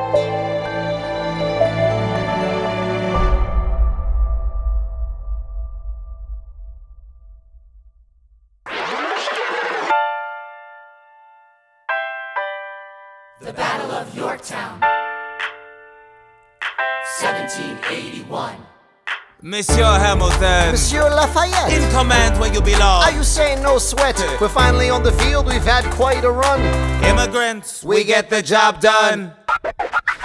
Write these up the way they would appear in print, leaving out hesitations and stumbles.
The Battle of Yorktown, 1781. Monsieur Hamilton, Monsieur Lafayette, in command where you belong. are you saying no sweat? We're finally on the field, we've had quite a run. Immigrants, we get the job done.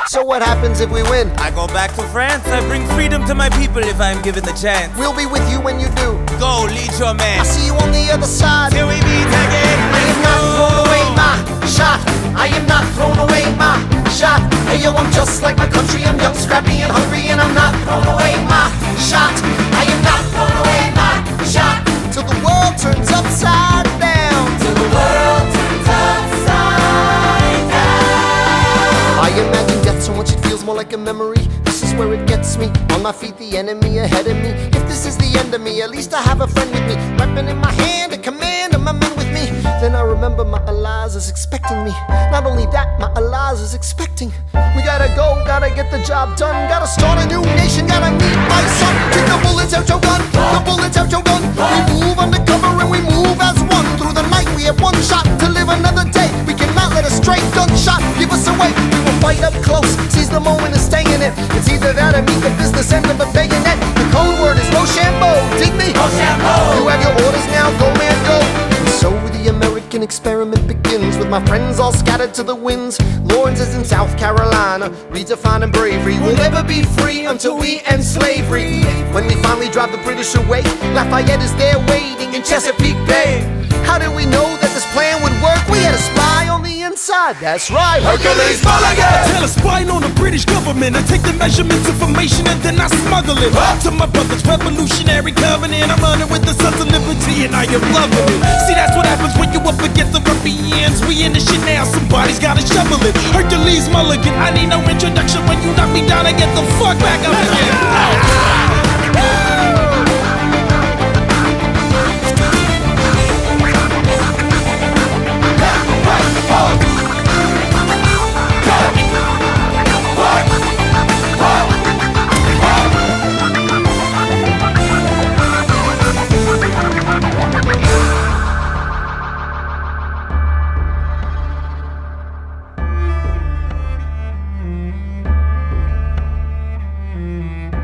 So what happens if we win? I go back to France, I bring freedom to my people if I'm given the chance. We'll be with you when you do. Go, lead your man. I'll see you on the other side. Till we meet again. I am not throwing away my shot. I am not throwing away my shot. Hey yo, I'm just like my country. I'm young, scrappy, and hungry, and I'm not throwing away my shot. I am not throwing away my shot. Till the world turns upside down. Till the world turns upside down. I imagine death so much it feels more like a memory. This is where it gets me. On my feet, the enemy ahead of me. If this is the end of me, at least I have a friend with me. Weapon in my hand, a command, and my men with me. Then I remember my Elias is expecting me. Not only that, my Elias is expecting. We gotta go, gotta get the job done. Gotta start a new nation, gotta meet my son. Take the bullets out your gun, the bullets out your gun. We move undercover and we move as one. Through the night we have one shot to live another day. We cannot let a stray gunshot give us away. We will fight up close, seize the moment and stay in it. It's either that or meet the business end of a bayonet. The code word is Rochambeau, dig me? Rochambeau. You have your orders now, go man go. And so the American experiment begins, with my friends all scattered to the winds. Lawrence is in South Carolina, redefining bravery. We'll never be free until we end slavery. When we finally drive the British away, Lafayette is there waiting in Chesapeake Bay. How did we know that this plan would work? We had a spy on the inside, that's right, Hercules Mulligan! Tell a spy on the British government. I take the measurements, information, and then I smuggle it to my brother's revolutionary covenant. I'm running with the Sons of Liberty, and I am loving it. See, that's what happens when you up against the ruffians. We in the shit now, somebody's gotta shovel it. Hercules Mulligan, I need no introduction. When you knock me down, I get the fuck back up again.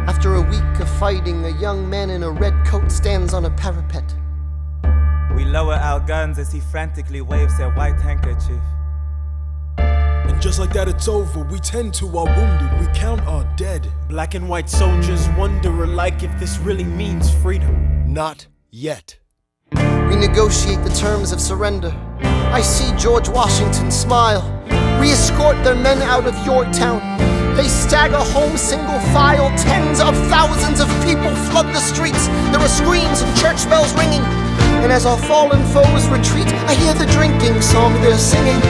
After a week of fighting, a young man in a red coat stands on a parapet. We lower our guns as he frantically waves their white handkerchief. And just like that, it's over. We tend to our wounded, we count our dead. Black and white soldiers wonder alike if this really means freedom. Not yet. We negotiate the terms of surrender. I see George Washington smile. We escort their men out of Yorktown. They stagger home single file. Tens of thousands of people flood the streets. There are screams and church bells ringing. And as our fallen foes retreat, I hear the drinking song they're singing.